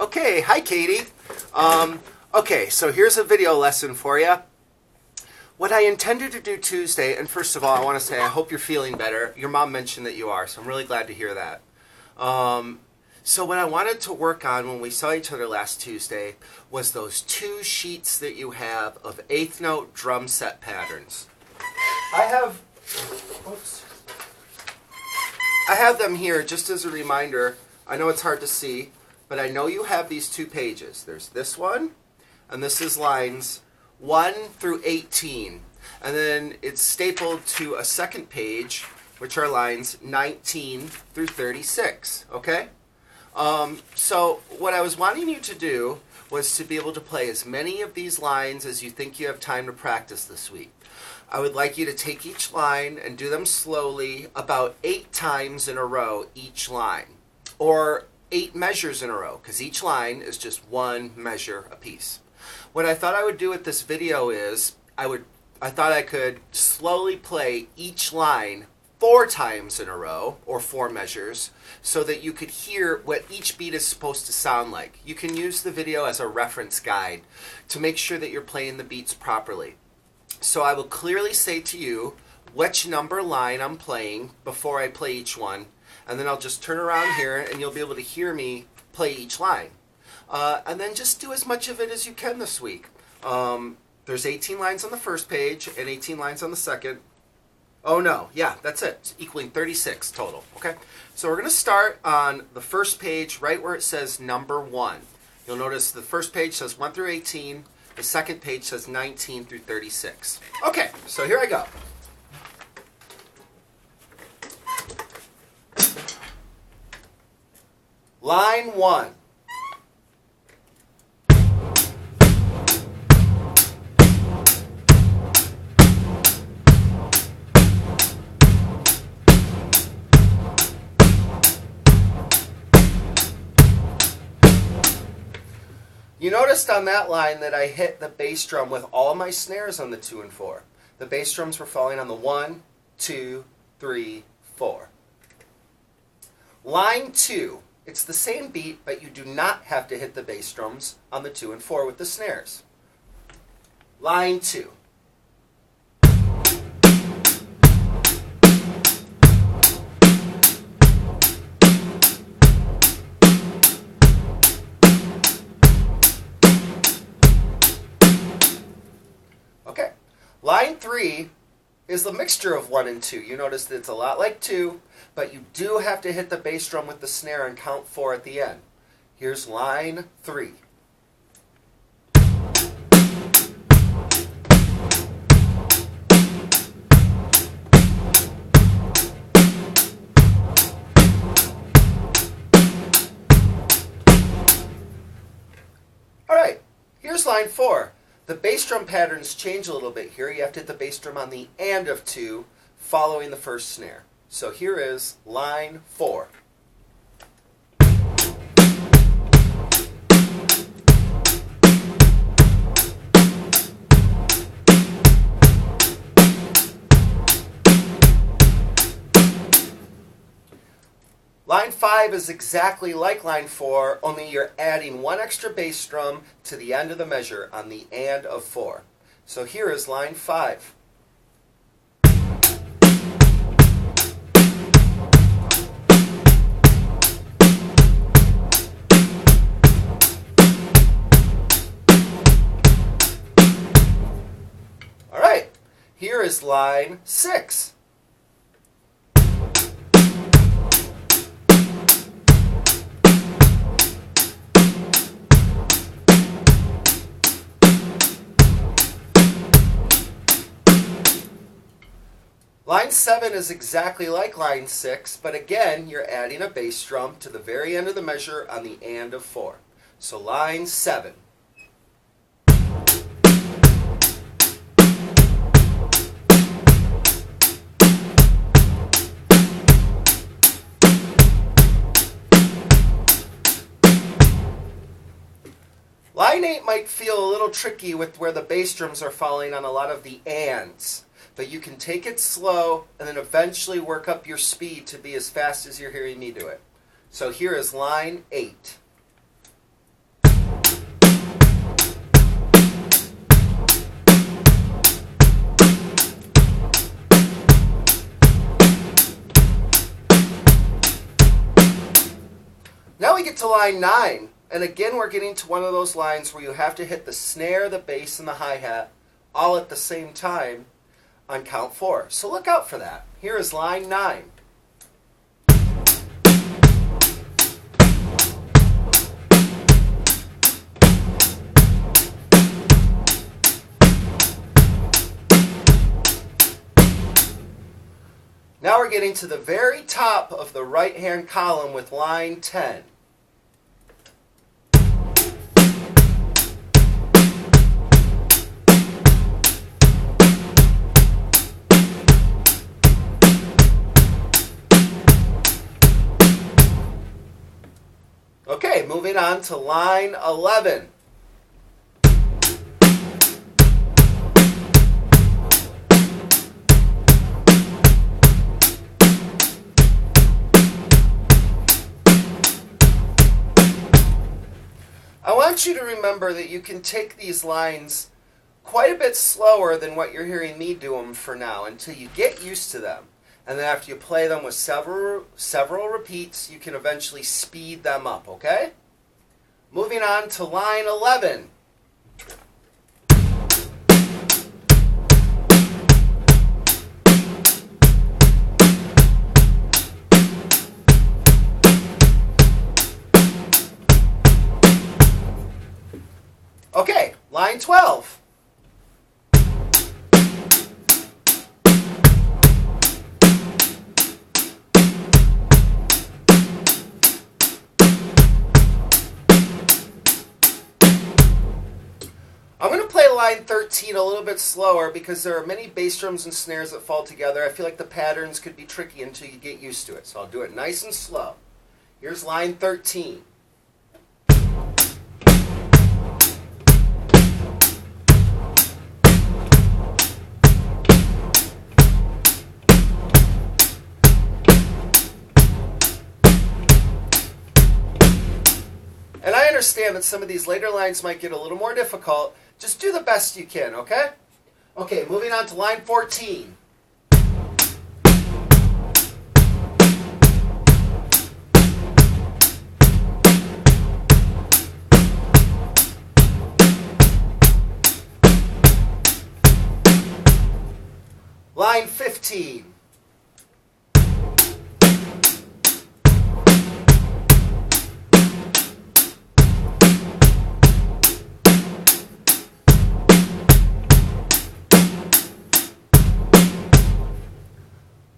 Okay, hi Katie. Okay, so here's a video lesson for you. What I intended to do Tuesday, and first of all, I want to say I hope you're feeling better. Your mom mentioned that you are, so I'm really glad to hear that. So what I wanted to work on when we saw each other last Tuesday was those 2 sheets that you have of 8th note drum set patterns. I have them here just as a reminder. I know it's hard to see, but I know you have these 2 pages. There's this one, and this is lines 1 through 18. And then it's stapled to a second page, which are lines 19 through 36, okay? So what I was wanting you to do was to be able to play as many of these lines as you think you have time to practice this week. I would like you to take each line and do them slowly about 8 times in a row each line, or 8 measures in a row, because each line is just 1 measure apiece. What I thought I would do with this video is I thought I could slowly play each line 4 times in a row, or 4 measures, so that you could hear what each beat is supposed to sound like. You can use the video as a reference guide to make sure that you're playing the beats properly. So I will clearly say to you which number line I'm playing before I play each one, and then I'll just turn around here and you'll be able to hear me play each line. And then just do as much of it as you can this week. There's 18 lines on the first page and 18 lines on the second. Oh no, yeah, that's it. It's equaling 36 total, okay? So we're going to start on the first page right where it says number 1. You'll notice the first page says 1 through 18. The second page says 19 through 36. Okay, so here I go. Line 1. You noticed on that line that I hit the bass drum with all my snares on the 2 and 4. The bass drums were falling on the 1, 2, 3, 4. Line 2. It's the same beat, but you do not have to hit the bass drums on the 2 and 4 with the snares. Line 2. Okay. Line 3 is the mixture of 1 and 2. You notice that it's a lot like 2, but you do have to hit the bass drum with the snare and count 4 at the end. Here's line 3. Alright, here's line 4. The bass drum patterns change a little bit here. You have to hit the bass drum on the and of 2 following the first snare. So here is line 4. Line 5 is exactly like line 4, only you're adding 1 extra bass drum to the end of the measure on the and of 4. So here is line 5. Alright, here is line 6. Line 7 is exactly like line 6, but again, you're adding a bass drum to the very end of the measure on the and of 4. So line 7. Line 8 might feel a little tricky with where the bass drums are falling on a lot of the ands. But you can take it slow and then eventually work up your speed to be as fast as you're hearing me do it. So here is line 8. Now we get to line 9. And again, we're getting to one of those lines where you have to hit the snare, the bass, and the hi-hat all at the same time on count 4. So look out for that. Here is line 9. Now we're getting to the very top of the right-hand column with line 10. Okay, moving on to line 11. I want you to remember that you can take these lines quite a bit slower than what you're hearing me do them for now until you get used to them. And then after you play them with several repeats, you can eventually speed them up, okay? Moving on to line 11. Okay, line 12. I'm going to play line 13 a little bit slower because there are many bass drums and snares that fall together. I feel like the patterns could be tricky until you get used to it. So I'll do it nice and slow. Here's line 13. And I understand that some of these later lines might get a little more difficult. Just do the best you can, okay? Okay, moving on to line 14. Line 15.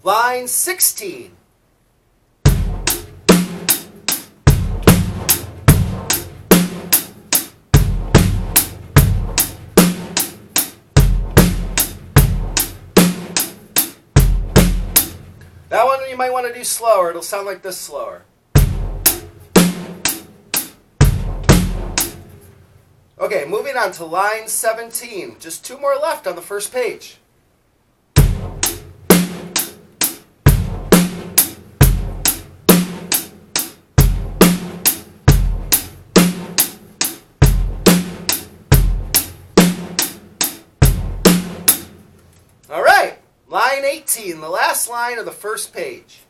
Line 16. That one you might want to do slower. It'll sound like this slower. Okay, moving on to line 17. Just 2 more left on the first page. All right, line 18, the last line of the first page.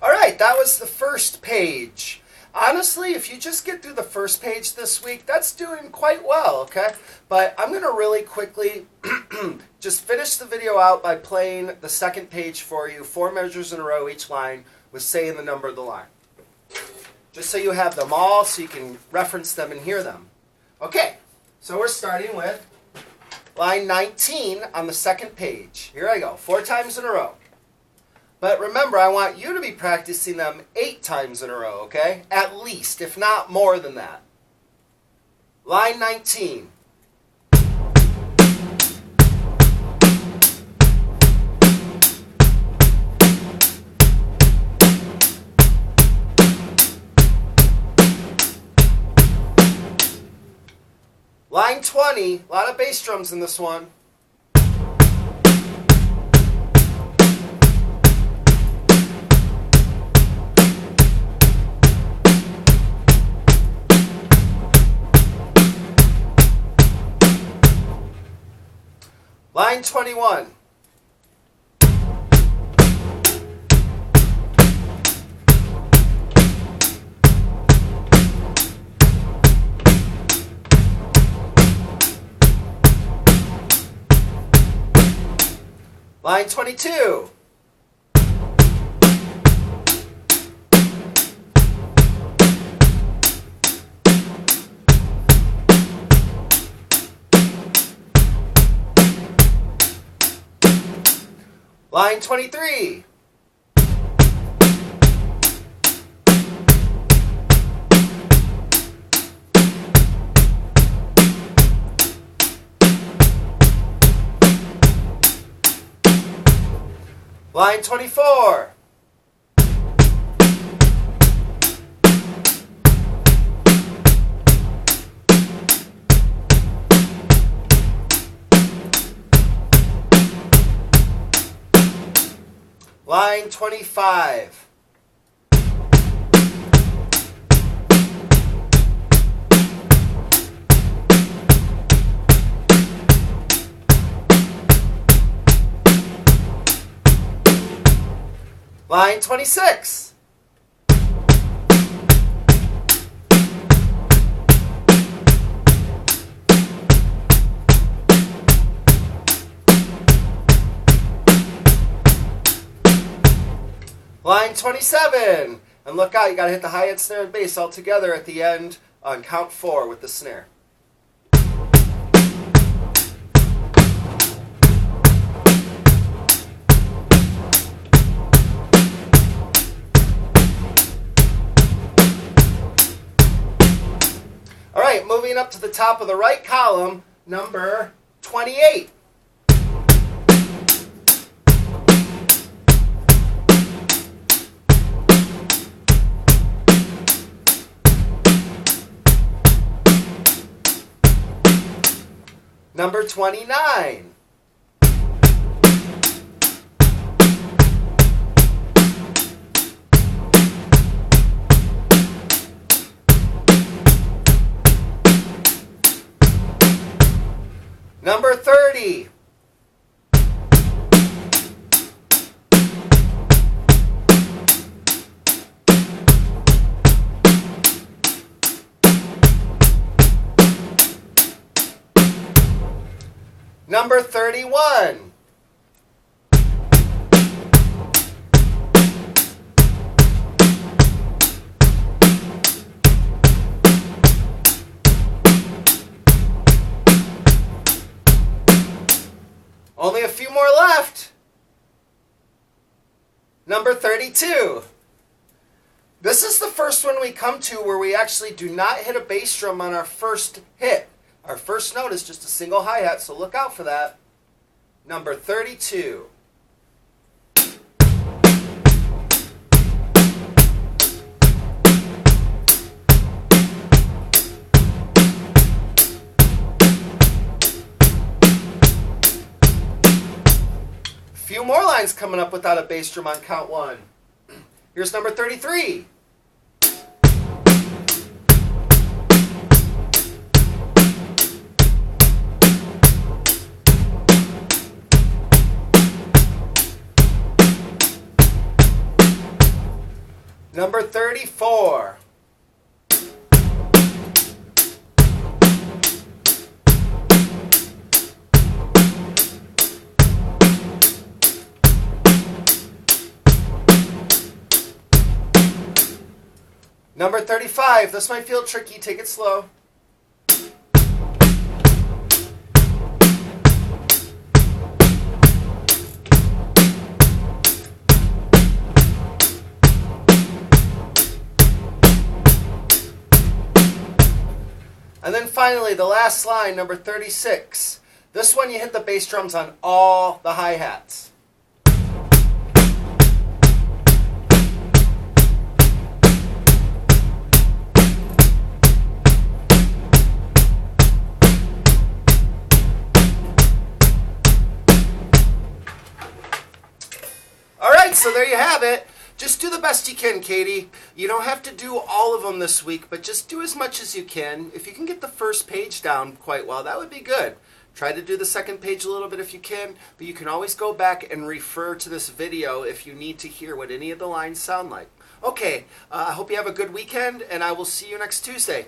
All right, that was the first page. Honestly, if you just get through the first page this week, that's doing quite well, okay? But I'm going to really quickly just finish the video out by playing the second page for you, 4 measures in a row each line with saying the number of the line. Just so you have them all so you can reference them and hear them. Okay, so we're starting with line 19 on the second page. Here I go, 4 times in a row. But remember, I want you to be practicing them 8 times in a row, okay? At least, if not more than that. Line 19. Line 20, a lot of bass drums in this one. Line 21. Line 22. Line 23. Line 24. Line 25. Line 26. Line 27. And look out, you got to hit the hi-hat, snare, and bass all together at the end on count 4 with the snare. All right, moving up to the top of the right column, number 28. Number 29. Number 30. Number 31. Only a few more left. Number 32. This is the first one we come to where we actually do not hit a bass drum on our first hit. Our first note is just a single hi-hat, so look out for that. Number 32. Few more lines coming up without a bass drum on count 1. Here's number 33. Number 34. Number 35. This might feel tricky. Take it slow. And then finally, the last line, number 36. This one you hit the bass drums on all the hi-hats. All right, so there you have it. Just do the best you can, Katie. You don't have to do all of them this week, but just do as much as you can. If you can get the first page down quite well, that would be good. Try to do the second page a little bit if you can, but you can always go back and refer to this video if you need to hear what any of the lines sound like. Okay, I hope you have a good weekend, and I will see you next Tuesday.